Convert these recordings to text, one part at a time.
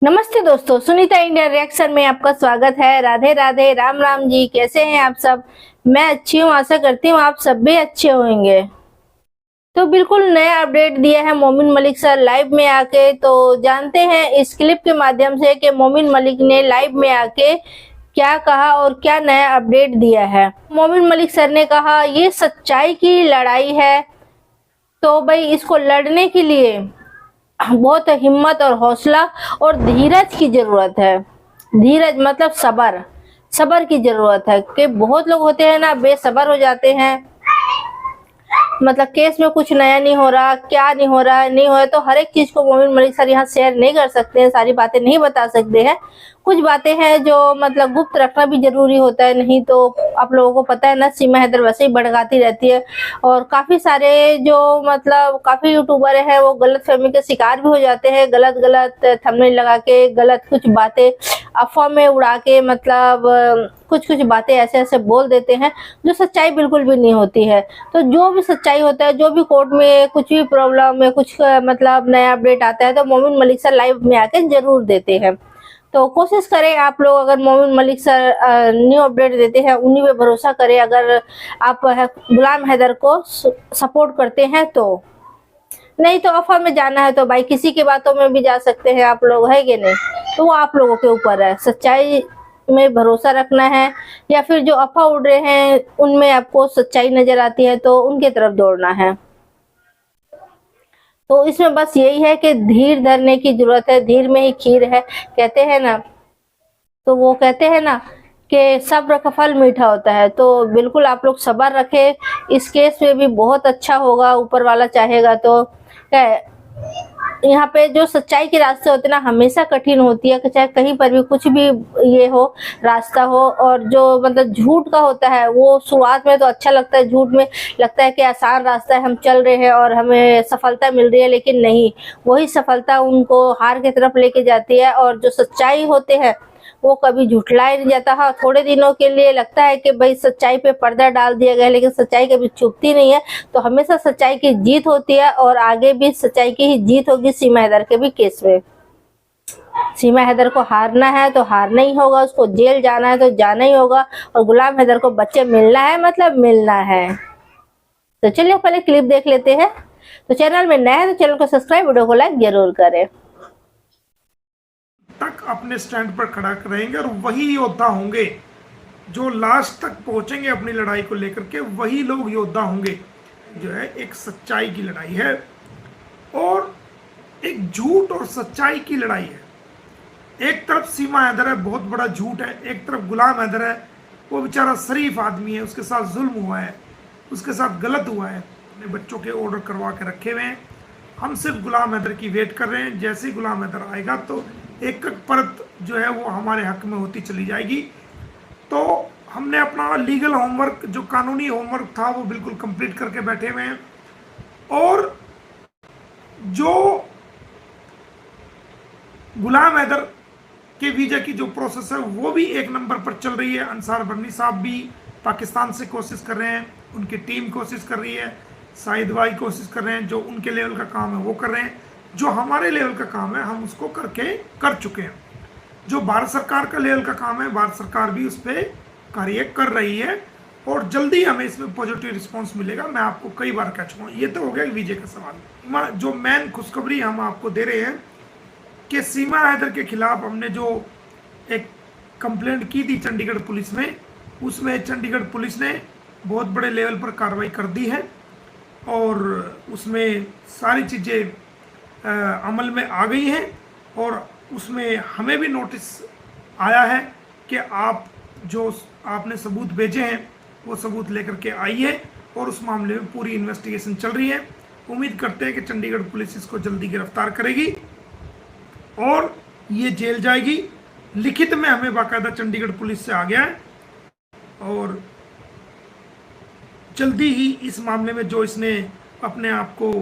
नमस्ते दोस्तों, Sunita India reaction में आपका स्वागत है। राधे राधे, राम राम जी। कैसे हैं आप सब? मैं अच्छी हूँ, आशा करती हूँ आप सब भी अच्छे होंगे। तो बिल्कुल नया अपडेट दिया है मोमिन मलिक सर लाइव में आके। तो जानते हैं इस क्लिप के माध्यम से कि मोमिन मलिक ने लाइव में आके क्या कहा और क्या नया अपडेट दिया है। मोमिन मलिक सर ने कहा ये सच्चाई की लड़ाई है, तो भाई इसको लड़ने के लिए बहुत हिम्मत और हौसला और धीरज की जरूरत है। धीरज मतलब सबर, सबर की जरूरत है कि बहुत लोग होते हैं ना, बेसबर हो जाते हैं। मतलब केस में कुछ नया नहीं हो रहा, क्या नहीं हो रहा, नहीं हो रहा, तो हर एक चीज को मोमिन मलिक सर यहाँ शेयर नहीं कर सकते हैं, सारी बातें नहीं बता सकते हैं। कुछ बातें हैं जो मतलब गुप्त रखना भी जरूरी होता है, नहीं तो आप लोगों को पता है ना, सीमा हैदर वैसे ही भड़काती रहती है और काफी सारे जो मतलब काफी यूट्यूबर हैं वो गलतफहमी के शिकार भी हो जाते हैं। गलत गलत थंबनेल लगा के, गलत कुछ बातें अफवाह में उड़ा के, मतलब कुछ कुछ बातें ऐसे ऐसे बोल देते हैं जो सच्चाई बिल्कुल भी नहीं होती है। तो जो भी सच्चाई होता है, जो भी कोर्ट में कुछ भी प्रॉब्लम में कुछ मतलब नया अपडेट आता है, तो मोमिन मलिक सर लाइव में आके जरूर देते हैं। तो कोशिश करें आप लोग, अगर मोमिन मलिक सर न्यू अपडेट देते हैं उन्हीं पे भरोसा करें। अगर आप गुलाम हैदर को सपोर्ट करते हैं तो, नहीं तो अफवाह में जाना है तो भाई किसी की बातों में भी जा सकते हैं आप लोग, है कि नहीं? तो वो आप लोगों के ऊपर है, सच्चाई में भरोसा रखना है या फिर जो अफवाह उड़ रहे हैं उनमें आपको सच्चाई नजर आती है तो उनके तरफ दौड़ना है। तो इसमें बस यही है कि धीर धरने की जरूरत है, धीर में ही खीर है कहते हैं ना। तो वो कहते हैं ना कि सब्र का फल मीठा होता है। तो बिल्कुल आप लोग सब्र रखें, इस केस में भी बहुत अच्छा होगा, ऊपर वाला चाहेगा तो। यहाँ पे जो सच्चाई के रास्ते होते हैं ना, हमेशा कठिन होती है, चाहे कहीं पर भी कुछ भी ये हो रास्ता हो। और जो मतलब झूठ का होता है वो शुरुआत में तो अच्छा लगता है, झूठ में लगता है कि आसान रास्ता है, हम चल रहे हैं और हमें सफलता मिल रही है, लेकिन नहीं, वही सफलता उनको हार की तरफ लेके जाती है। और जो सच्चाई होते हैं वो कभी झुठलाया नहीं जाता। हाँ, थोड़े दिनों के लिए लगता है कि भाई सच्चाई पे पर्दा डाल दिया गया, लेकिन सच्चाई कभी छुपती नहीं है। तो हमेशा सच्चाई की जीत होती है और आगे भी सच्चाई की ही जीत होगी। सीमा हैदर के भी केस में सीमा हैदर को हारना है तो हारना ही होगा, उसको जेल जाना है तो जाना ही होगा, और गुलाम हैदर को बच्चे मिलना है मतलब मिलना है। तो चलिए पहले क्लिप देख लेते हैं। तो चैनल में नया है तो चैनल को सब्सक्राइब, वीडियो को लाइक जरूर करें। तक अपने स्टैंड पर खड़ा रहेंगे और वही योद्धा होंगे जो लास्ट तक पहुंचेंगे अपनी लड़ाई को लेकर के, वही लोग योद्धा होंगे। जो है एक सच्चाई की लड़ाई है और एक झूठ और सच्चाई की लड़ाई है। एक तरफ सीमा हैदर है, बहुत बड़ा झूठ है, एक तरफ गुलाम हैदर है, वो बेचारा शरीफ आदमी है, उसके साथ जुल्म हुआ है, उसके साथ गलत हुआ है, अपने बच्चों के ऑर्डर करवा के रखे हुए हैं। हम सिर्फ गुलाम हैदर की वेट कर रहे हैं, जैसे ही गुलाम हैदर आएगा तो एक एक परत जो है वो हमारे हक में होती चली जाएगी। तो हमने अपना लीगल होमवर्क, जो कानूनी होमवर्क था, वो बिल्कुल कंप्लीट करके बैठे हुए हैं। और जो गुलाम हैदर के वीजा की जो प्रोसेस है वो भी एक नंबर पर चल रही है। अंसार बर्नी साहब भी पाकिस्तान से कोशिश कर रहे हैं, उनकी टीम कोशिश कर रही है, शाहिद भाई कोशिश कर रहे हैं, जो उनके लेवल का काम है वो कर रहे हैं, जो हमारे लेवल का काम है हम उसको कर चुके हैं। जो भारत सरकार का लेवल का काम है, भारत सरकार भी उस पर कार्य कर रही है और जल्दी हमें इसमें पॉजिटिव रिस्पांस मिलेगा। मैं आपको कई बार कह चुका हूँ। ये तो हो गया वीजे का सवाल। जो मेन खुशखबरी हम आपको दे रहे हैं कि सीमा हैदर के खिलाफ हमने जो एक कंप्लेंट की थी चंडीगढ़ पुलिस में, उसमें चंडीगढ़ पुलिस ने बहुत बड़े लेवल पर कार्रवाई कर दी है और उसमें सारी चीज़ें अमल में आ गई हैं। और उसमें हमें भी नोटिस आया है कि आप जो आपने सबूत भेजे हैं वो सबूत लेकर के आइए, और उस मामले में पूरी इन्वेस्टिगेशन चल रही है। उम्मीद करते हैं कि चंडीगढ़ पुलिस इसको जल्दी गिरफ्तार करेगी और ये जेल जाएगी। लिखित में हमें बाकायदा चंडीगढ़ पुलिस से आ गया है और जल्दी ही इस मामले में जो इसने अपने आप को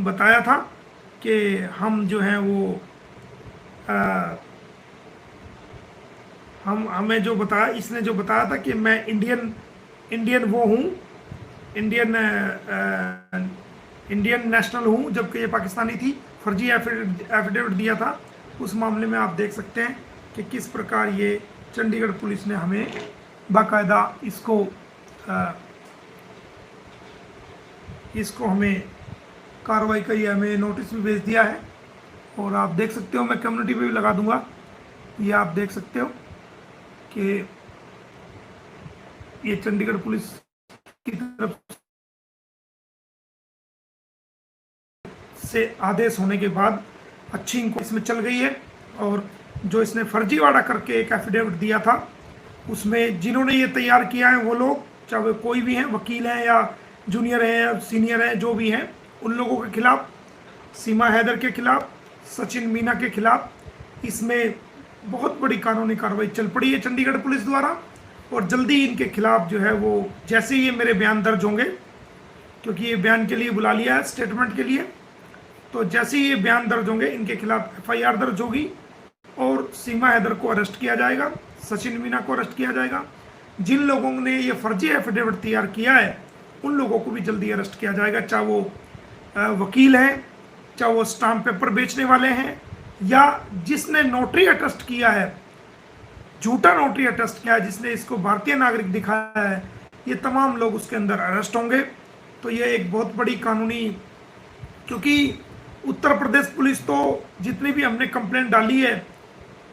बताया था कि हम जो हैं वो हमें जो बताया, इसने जो बताया था कि मैं इंडियन वो हूँ, इंडियन नेशनल हूँ, जबकि ये पाकिस्तानी थी, फर्जी एफिडेविट दिया था। उस मामले में आप देख सकते हैं कि किस प्रकार ये चंडीगढ़ पुलिस ने हमें बाकायदा इसको हमें कार्रवाई करी है, हमें नोटिस भी भेज दिया है। और आप देख सकते हो, मैं कम्युनिटी पे भी लगा दूंगा, ये आप देख सकते हो कि ये चंडीगढ़ पुलिस की तरफ से आदेश होने के बाद अच्छी इंक्वायरी इसमें चल गई है। और जो इसने फर्जीवाड़ा करके एक एफिडेविट दिया था, उसमें जिन्होंने ये तैयार किया है वो लोग, चाहे वो कोई भी हैं, वकील हैं या जूनियर हैं या सीनियर हैं, जो भी हैं, उन लोगों के खिलाफ, सीमा हैदर के खिलाफ, सचिन मीना के खिलाफ इसमें बहुत बड़ी कानूनी कार्रवाई चल पड़ी है चंडीगढ़ पुलिस द्वारा। और जल्दी इनके खिलाफ जो है वो, जैसे ही ये मेरे बयान दर्ज होंगे, क्योंकि ये बयान के लिए बुला लिया है स्टेटमेंट के लिए, तो जैसे ही ये बयान दर्ज होंगे इनके खिलाफ एफआईआर दर्ज होगी और सीमा हैदर को अरेस्ट किया जाएगा, सचिन मीना को अरेस्ट किया जाएगा। जिन लोगों ने ये फर्जी एफिडेविट तैयार किया है उन लोगों को भी जल्दी अरेस्ट किया जाएगा, चाहे वो वकील हैं, चाहे वो स्टाम्प पेपर बेचने वाले हैं, या जिसने नोटरी अटेस्ट किया है, झूठा नोटरी अटेस्ट किया है, जिसने इसको भारतीय नागरिक दिखाया है, ये तमाम लोग उसके अंदर अरेस्ट होंगे। तो ये एक बहुत बड़ी कानूनी, क्योंकि उत्तर प्रदेश पुलिस तो जितनी भी हमने कंप्लेंट डाली है,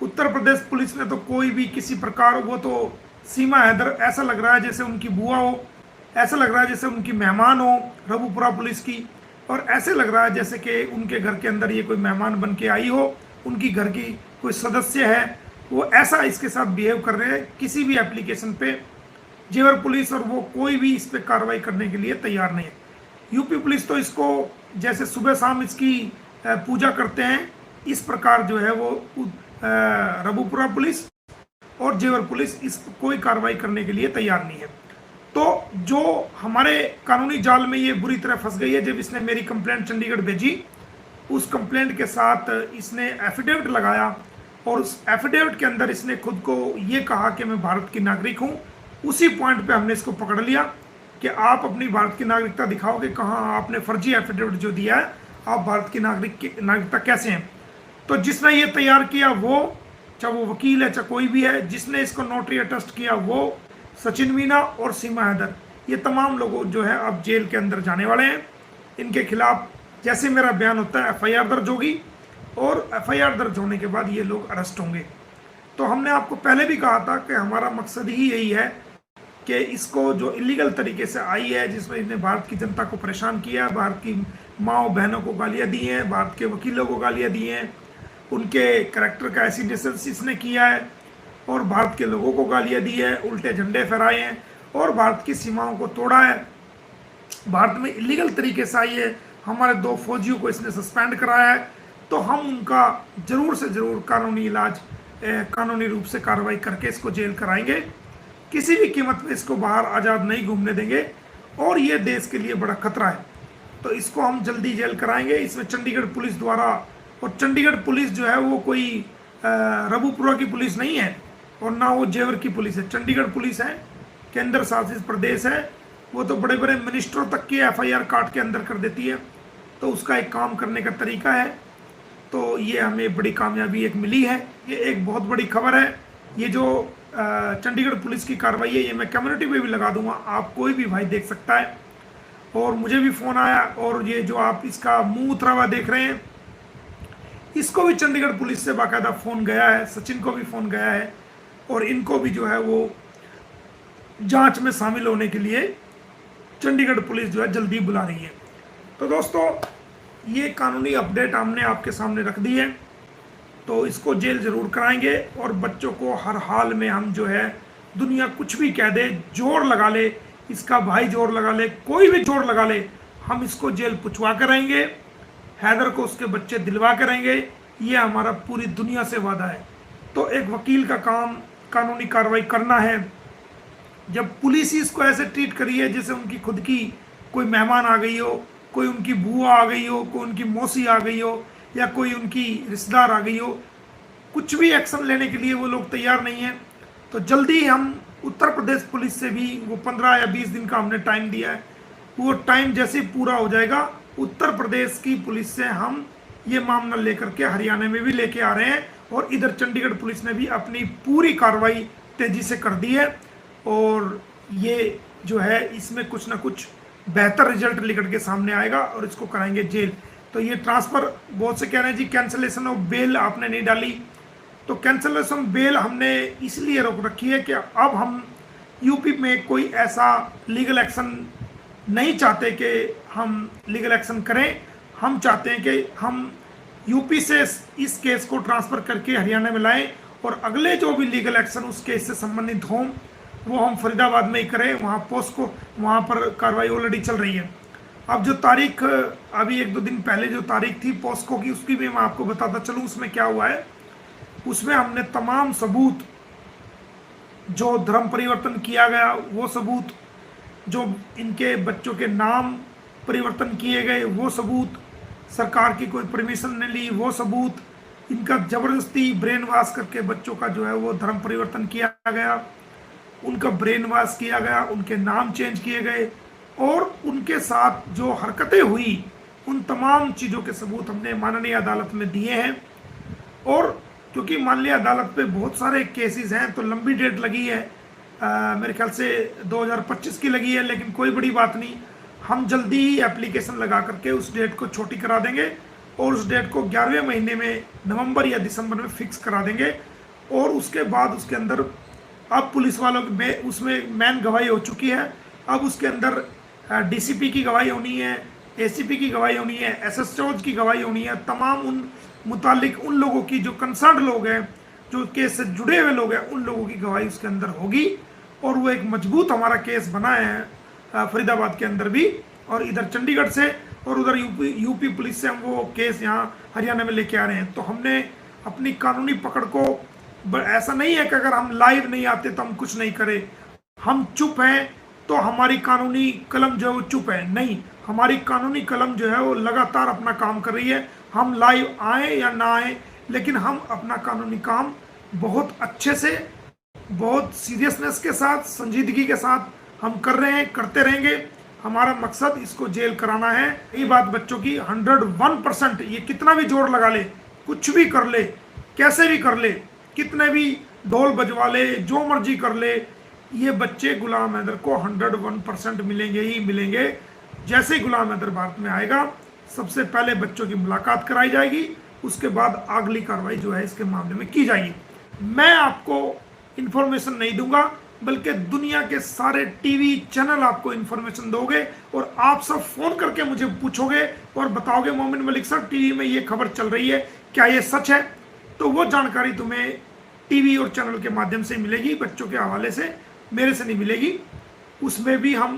उत्तर प्रदेश पुलिस ने तो कोई भी किसी प्रकार, वो तो सीमा हैदर ऐसा लग रहा है जैसे उनकी बुआ हो, ऐसा लग रहा है जैसे उनकी मेहमान हो रबुपुरा पुलिस की, और ऐसे लग रहा है जैसे कि उनके घर के अंदर ये कोई मेहमान बन के आई हो, उनकी घर की कोई सदस्य है, वो ऐसा इसके साथ बिहेव कर रहे हैं किसी भी एप्लीकेशन पे जेवर पुलिस, और वो कोई भी इस पर कार्रवाई करने के लिए तैयार नहीं है। यूपी पुलिस तो इसको जैसे सुबह शाम इसकी पूजा करते हैं, इस प्रकार जो है वो रबुपुरा पुलिस और जेवर पुलिस इस कोई कार्रवाई करने के लिए तैयार नहीं है। तो जो हमारे कानूनी जाल में ये बुरी तरह फंस गई है, जब इसने मेरी कंप्लेंट चंडीगढ़ भेजी, उस कंप्लेंट के साथ इसने एफिडेविट लगाया और उस एफिडेविट के अंदर इसने खुद को ये कहा कि मैं भारत की नागरिक हूँ। उसी पॉइंट पे हमने इसको पकड़ लिया कि आप अपनी भारत की नागरिकता दिखाओगे, कहाँ आपने फर्जी एफिडेविट जो दिया है, आप भारत की नागरिकता कैसे हैं। तो जिसने ये तैयार किया वो, चाहे वो वकील है चाहे कोई भी है, जिसने इसको नोटरी अटेस्ट किया वो सचिन मीना और सीमा हैदर, ये तमाम लोग जो है अब जेल के अंदर जाने वाले हैं। इनके खिलाफ जैसे मेरा बयान होता है एफआईआर दर्ज होगी, और एफआईआर दर्ज होने के बाद ये लोग अरेस्ट होंगे। तो हमने आपको पहले भी कहा था कि हमारा मकसद ही यही है कि इसको जो इलीगल तरीके से आई है, जिसमें इसने भारत की जनता को परेशान किया, भारत की माओ बहनों को गालियाँ दी हैं, भारत के वकीलों को गालियाँ दी हैं, उनके करैक्टर का एसिडेशन इसने किया है, और भारत के लोगों को गालियाँ दी है, उल्टे झंडे फहराए हैं, और भारत की सीमाओं को तोड़ा है, भारत में इलीगल तरीके से आई है, हमारे 2 फौजियों को इसने सस्पेंड कराया है। तो हम उनका ज़रूर से ज़रूर कानूनी इलाज, कानूनी रूप से कार्रवाई करके इसको जेल कराएंगे, किसी भी कीमत पे इसको बाहर आज़ाद नहीं घूमने देंगे, और ये देश के लिए बड़ा खतरा है। तो इसको हम जल्दी जेल कराएंगे। इसमें चंडीगढ़ पुलिस द्वारा, और चंडीगढ़ पुलिस जो है वो कोई रबुपुरा की पुलिस नहीं है और ना वो जेवर की पुलिस है, चंडीगढ़ पुलिस है, केंद्र शासित प्रदेश है, वो तो बड़े बड़े मिनिस्टरों तक की एफआईआर काट के अंदर कर देती है। तो उसका एक काम करने का तरीका है। तो ये हमें बड़ी कामयाबी एक मिली है, ये एक बहुत बड़ी खबर है। ये जो चंडीगढ़ पुलिस की कार्रवाई है, ये मैं कम्युनिटी पे भी लगा दूंगा, आप कोई भी भाई देख सकता है। और मुझे भी फ़ोन आया, और ये जो आप इसका मुंह उतरा हुआ देख रहे हैं, इसको भी चंडीगढ़ पुलिस से बाकायदा फ़ोन गया है, सचिन को भी फ़ोन गया है, और इनको भी जो है वो जांच में शामिल होने के लिए चंडीगढ़ पुलिस जो है जल्दी बुला रही है। तो दोस्तों, ये कानूनी अपडेट हमने आपके सामने रख दी है। तो इसको जेल ज़रूर कराएंगे, और बच्चों को हर हाल में हम जो है, दुनिया कुछ भी कह दे, जोर लगा ले, इसका भाई जोर लगा ले, कोई भी जोर लगा ले, हम इसको जेल पुछवा कर रहेंगे, हैदर को उसके बच्चे दिलवा कर रहेंगे। ये हमारा पूरी दुनिया से वादा है। तो एक वकील का काम कानूनी कार्रवाई करना है। जब पुलिस ही इसको ऐसे ट्रीट करी है जैसे उनकी खुद की कोई मेहमान आ गई हो, कोई उनकी बुआ आ गई हो, कोई उनकी मौसी आ गई हो, या कोई उनकी रिश्तेदार आ गई हो, कुछ भी एक्शन लेने के लिए वो लोग तैयार नहीं है। तो जल्दी हम उत्तर प्रदेश पुलिस से भी, वो 15 या 20 दिन का हमने टाइम दिया है, वो टाइम जैसे पूरा हो जाएगा, उत्तर प्रदेश की पुलिस से हम ये मामला लेकर के हरियाणा में भी लेके आ रहे हैं, और इधर चंडीगढ़ पुलिस ने भी अपनी पूरी कार्रवाई तेजी से कर दी है, और ये जो है इसमें कुछ ना कुछ बेहतर रिजल्ट निकल के सामने आएगा और इसको कराएंगे जेल। तो ये ट्रांसफर, बहुत से कह रहे हैं जी कैंसलेशन ऑफ बेल आपने नहीं डाली, तो कैंसलेशन बेल हमने इसलिए रोक रखी है कि अब हम यूपी में कोई ऐसा लीगल एक्शन नहीं चाहते कि हम लीगल एक्शन करें। हम चाहते हैं कि हम यूपी से इस केस को ट्रांसफ़र करके हरियाणा में लाएं, और अगले जो भी लीगल एक्शन उस केस से संबंधित हों वो हम फरीदाबाद में ही करें। वहाँ पोस्को, वहाँ पर कार्रवाई ऑलरेडी चल रही है। अब जो तारीख अभी 1-2 दिन पहले जो तारीख थी पोस्को की, उसकी भी मैं आपको बताता चलूँ उसमें क्या हुआ है। उसमें हमने तमाम सबूत, जो धर्म परिवर्तन किया गया वो सबूत, जो इनके बच्चों के नाम परिवर्तन किए गए वो सबूत, सरकार की कोई परमिशन नहीं ली वो सबूत, इनका ज़बरदस्ती ब्रेन वॉश करके बच्चों का जो है वो धर्म परिवर्तन किया गया, उनका ब्रेन वॉश किया गया, उनके नाम चेंज किए गए, और उनके साथ जो हरकतें हुई उन तमाम चीज़ों के सबूत हमने माननीय अदालत में दिए हैं। और क्योंकि माननीय अदालत पे बहुत सारे केसेस हैं तो लंबी डेट लगी है, मेरे ख्याल से 2025 की लगी है, लेकिन कोई बड़ी बात नहीं, हम जल्दी ही एप्लीकेशन लगा करके उस डेट को छोटी करा देंगे, और उस डेट को 11वें महीने में नवंबर या दिसंबर में फिक्स करा देंगे। और उसके बाद उसके अंदर अब पुलिस वालों में उसमें मैन गवाही हो चुकी है, अब उसके अंदर डीसीपी की गवाही होनी है, एसीपी की गवाही होनी है, एसएसओज की गवाही होनी है, तमाम उन मुतालिक उन लोगों की जो कंसर्न लोग हैं, जो केस से जुड़े हुए लोग हैं, उन लोगों की गवाही उसके अंदर होगी, और वो एक मजबूत हमारा केस बना है फरीदाबाद के अंदर भी, और इधर चंडीगढ़ से और उधर यूपी पुलिस से हम वो केस यहाँ हरियाणा में लेके आ रहे हैं। तो हमने अपनी कानूनी पकड़ को, ऐसा नहीं है कि अगर हम लाइव नहीं आते तो हम कुछ नहीं करें, हम चुप हैं तो हमारी कानूनी कलम जो है वो चुप है, नहीं, हमारी कानूनी कलम जो है वो लगातार अपना काम कर रही है। हम लाइव आए या ना आए, लेकिन हम अपना कानूनी काम बहुत अच्छे से, बहुत सीरियसनेस के साथ, संजीदगी के साथ हम कर रहे हैं, करते रहेंगे। हमारा मकसद इसको जेल कराना है। यही बात बच्चों की 101%, ये कितना भी जोर लगा ले, कुछ भी कर ले, कैसे भी कर ले, कितने भी ढोल बजवा ले, जो मर्जी कर ले, ये बच्चे गुलाम हैदर को 101% मिलेंगे ही मिलेंगे। जैसे ही गुलाम हैदर भारत में आएगा, सबसे पहले बच्चों की मुलाकात कराई जाएगी, उसके बाद अगली कार्रवाई जो है इसके मामले में की जाएगी। मैं आपको इन्फॉर्मेशन नहीं दूंगा, बल्कि दुनिया के सारे टीवी चैनल आपको इन्फॉर्मेशन दोगे, और आप सब फोन करके मुझे पूछोगे और बताओगे मोमिन मलिक सर टीवी में ये खबर चल रही है, क्या ये सच है? तो वो जानकारी तुम्हें टीवी और चैनल के माध्यम से मिलेगी, बच्चों के हवाले से, मेरे से नहीं मिलेगी। उसमें भी हम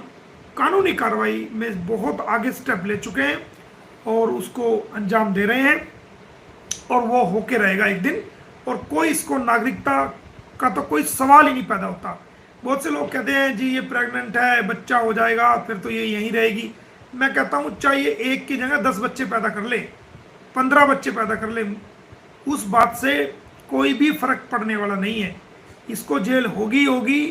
कानूनी कार्रवाई में बहुत आगे स्टेप ले चुके हैं और उसको अंजाम दे रहे हैं, और वो होके रहेगा एक दिन। और कोई इसको नागरिकता का तो कोई सवाल ही नहीं पैदा होता। बहुत से लोग कहते हैं जी ये प्रेग्नेंट है, बच्चा हो जाएगा, फिर तो ये यहीं रहेगी। मैं कहता हूँ चाहिए एक की जगह 10 बच्चे पैदा कर ले, 15 बच्चे पैदा कर ले, उस बात से कोई भी फर्क पड़ने वाला नहीं है। इसको जेल होगी होगी।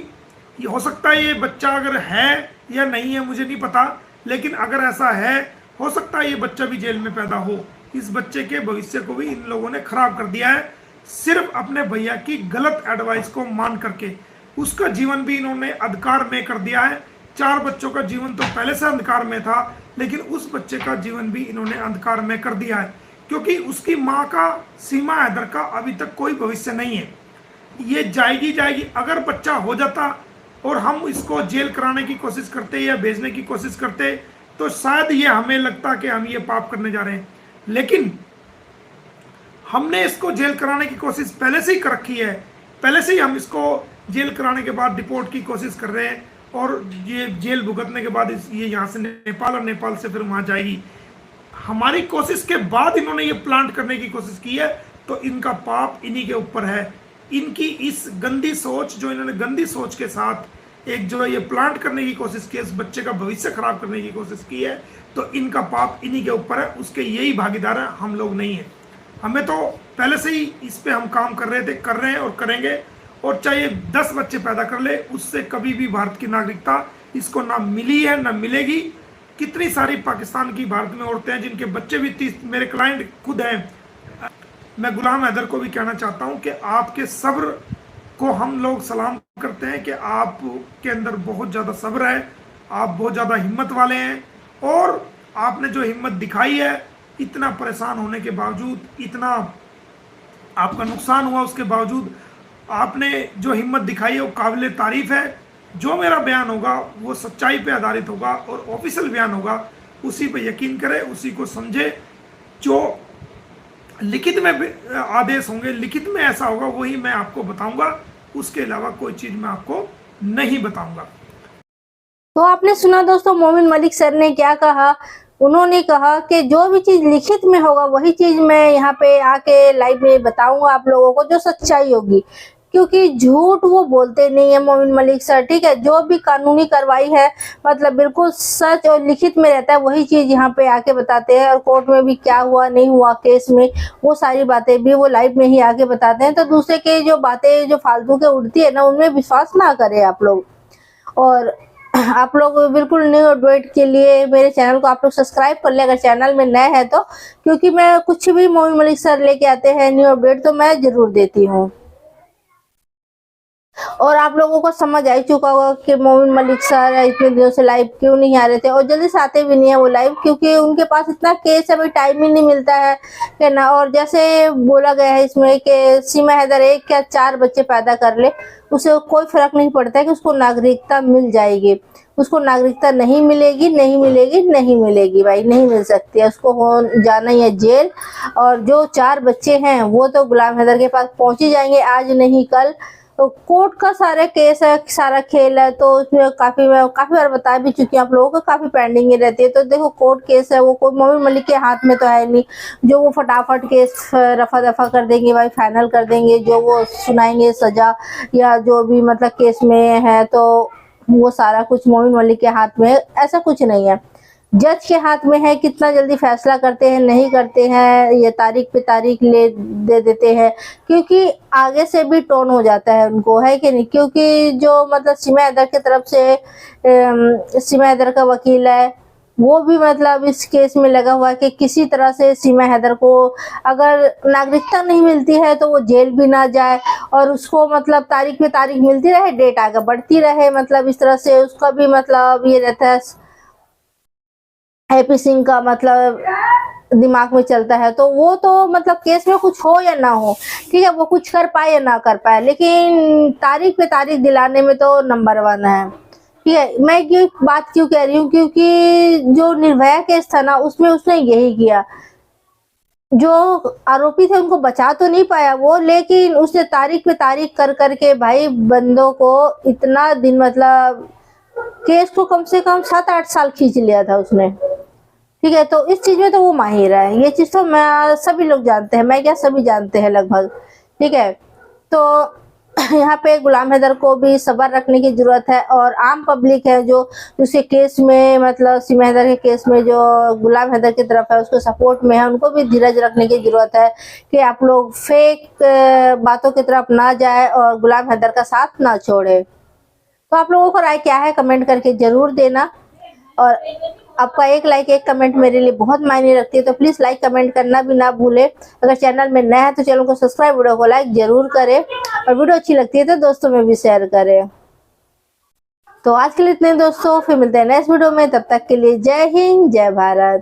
ये हो सकता है ये बच्चा अगर है या नहीं है मुझे नहीं पता, लेकिन अगर ऐसा है, हो सकता है ये बच्चा भी जेल में पैदा हो। इस बच्चे के भविष्य को भी इन लोगों ने खराब कर दिया है, सिर्फ अपने भैया की गलत एडवाइस को मान करके। उसका जीवन भी इन्होंने अंधकार में कर दिया है। 4 बच्चों का जीवन तो पहले से अंधकार में था, लेकिन उस बच्चे का जीवन भी इन्होंने अंधकार में कर दिया है, क्योंकि उसकी माँ का, सीमा हैदर का, अभी तक कोई भविष्य नहीं है। ये जाएगी जाएगी। अगर बच्चा हो जाता और हम इसको जेल कराने की कोशिश करते या भेजने की कोशिश करते, तो शायद ये हमें लगता कि हम ये पाप करने जा रहे हैं, लेकिन हमने इसको जेल कराने की कोशिश पहले से ही कर रखी है। पहले से ही हम इसको जेल कराने के बाद डिपोर्ट की कोशिश कर रहे हैं, और ये जेल भुगतने के बाद ये यहाँ से नेपाल, और नेपाल से फिर वहाँ जाएगी। हमारी कोशिश के बाद इन्होंने ये प्लांट करने की कोशिश की है, तो इनका पाप इन्हीं के ऊपर है। इनकी इस गंदी सोच, जो इन्होंने गंदी सोच के साथ एक जो ये प्लांट करने की कोशिश की, इस बच्चे का भविष्य खराब करने की कोशिश की है, तो इनका पाप इन्हीं के ऊपर है। उसके यही भागीदार है, हम लोग नहीं है। हमें तो पहले से ही इस पे हम काम कर रहे थे, कर रहे हैं और करेंगे। और चाहे 10 बच्चे पैदा कर ले, उससे कभी भी भारत की नागरिकता इसको ना मिली है ना मिलेगी। कितनी सारी पाकिस्तान की, भारत में औरतें हैं जिनके बच्चे भी 30, मेरे क्लाइंट खुद हैं। मैं गुलाम हैदर को भी कहना चाहता हूं कि आपके सब्र को हम लोग सलाम करते हैं कि आपके अंदर बहुत ज़्यादा सब्र है, आप बहुत ज़्यादा हिम्मत वाले हैं, और आपने जो हिम्मत दिखाई है, इतना परेशान होने के बावजूद, इतना आपका नुकसान हुआ उसके बावजूद आपने जो हिम्मत दिखाई है वो काबिल तारीफ है। जो मेरा बयान होगा वो सच्चाई पे आधारित होगा और ऑफिशियल बयान होगा, उसी पे यकीन करें, उसी को समझे। जो लिखित में आदेश होंगे, लिखित में ऐसा होगा, वही मैं आपको बताऊंगा, उसके अलावा कोई चीज़ मैं आपको नहीं बताऊंगा। तो आपने सुना दोस्तों मोमिन मलिक सर ने क्या कहा। उन्होंने कहा कि जो भी चीज लिखित में होगा वही चीज मैं यहाँ पे आके लाइव में बताऊंगा आप लोगों को, जो सच्चाई होगी, क्योंकि झूठ वो बोलते नहीं है मोमिन मलिक सर, ठीक है। जो भी कानूनी कार्रवाई है मतलब बिल्कुल सच और लिखित में रहता है, वही चीज यहाँ पे आके बताते हैं। और कोर्ट में भी क्या हुआ नहीं हुआ केस में, वो सारी बातें भी वो लाइव में ही आके बताते हैं। तो दूसरे के जो बातें जो फालतू के उड़ती है ना, उनमें विश्वास ना करें आप लोग। और आप लोग बिल्कुल न्यू अपडेट के लिए मेरे चैनल को आप लोग सब्सक्राइब कर ले अगर चैनल में नए हैं तो, क्योंकि मैं कुछ भी मोमिन मलिक सर लेके आते हैं न्यू अपडेट तो मैं जरूर देती हूँ। और आप लोगों को समझ आ चुका होगा कि मोमिन मलिक सर इतने दिनों से लाइव क्यों नहीं आ रहे थे, और जल्दी से आते भी नहीं है वो लाइव, क्योंकि उनके पास इतना केस है, भाई टाइम ही नहीं मिलता है कि ना। और जैसे बोला गया है इसमें कि सीमा हैदर 1 या 4 बच्चे पैदा कर ले, उसे कोई फर्क नहीं पड़ता है कि उसको नागरिकता मिल जाएगी। उसको नागरिकता नहीं मिलेगी, नहीं मिलेगी, नहीं मिलेगी भाई, नहीं मिल सकती है। उसको हो जाना ही है जेल। और जो 4 बच्चे हैं वो तो गुलाम हैदर के पास पहुंच ही जाएंगे, आज नहीं कल। तो कोर्ट का सारा केस है, सारा खेल है, तो उसमें काफी बार बता भी चुकी हूँ आप लोगों को, काफी पेंडिंग ही रहती है। तो देखो कोर्ट केस है, वो कोई मोमिन मलिक के हाथ में तो है नहीं जो वो फटाफट केस रफा दफा कर देंगे भाई, फाइनल कर देंगे, जो वो सुनाएंगे सजा या जो भी मतलब केस में है, तो वो सारा कुछ मोमिन मलिक के हाथ में, ऐसा कुछ नहीं है। जज के हाथ में है, कितना जल्दी फैसला करते हैं नहीं करते हैं, ये तारीख पे तारीख दे देते हैं, क्योंकि आगे से भी टोन हो जाता है उनको, है कि नहीं। क्योंकि जो मतलब सीमा हैदर की तरफ से सीमा हैदर का वकील है, वो भी मतलब इस केस में लगा हुआ है कि किसी तरह से सीमा हैदर को अगर नागरिकता नहीं मिलती है तो वो जेल भी ना जाए, और उसको मतलब तारीख पे तारीख मिलती रहे, डेट आगे बढ़ती रहे, मतलब इस तरह से उसका भी मतलब ये रहता है, एपी सिंह का मतलब दिमाग में चलता है। तो वो तो मतलब केस में कुछ हो या ना हो, ठीक है, वो कुछ कर पाए या ना कर पाए, लेकिन तारीख पे तारीख दिलाने में तो नंबर 1 है, ठीक है। मैं ये बात क्यों कह रही हूँ, क्योंकि जो निर्भया केस था ना, उसमें उसने यही किया। जो आरोपी थे उनको बचा तो नहीं पाया वो, लेकिन उसने तारीख पे तारीख कर करके भाई बंदों को इतना दिन मतलब केस को कम से कम 7-8 साल खींच लिया था उसने, ठीक है। तो इस चीज में तो वो माहिर है, ये चीज तो मैं सभी लोग जानते हैं, मैं क्या सभी जानते हैं लगभग, ठीक है। तो यहाँ पे गुलाम हैदर को भी सब्र रखने की जरूरत है, और आम पब्लिक है जो उसके केस में मतलब सीमा हैदर के केस में जो गुलाम हैदर की तरफ है, उसको सपोर्ट में है, उनको भी धीरज रखने की जरूरत है कि आप लोग फेक बातों की तरफ ना जाए और गुलाम हैदर का साथ ना छोड़े। तो आप लोगों को राय क्या है कमेंट करके जरूर देना, और आपका एक लाइक एक कमेंट मेरे लिए बहुत मायने रखती है, तो प्लीज लाइक कमेंट करना भी ना भूले। अगर चैनल में नया है तो चैनल को सब्सक्राइब, वीडियो को लाइक जरूर करें, और वीडियो अच्छी लगती है तो दोस्तों में भी शेयर करें। तो आज के लिए इतने दोस्तों, फिर मिलते हैं नेक्स्ट वीडियो में, तब तक के लिए जय हिंद जय भारत।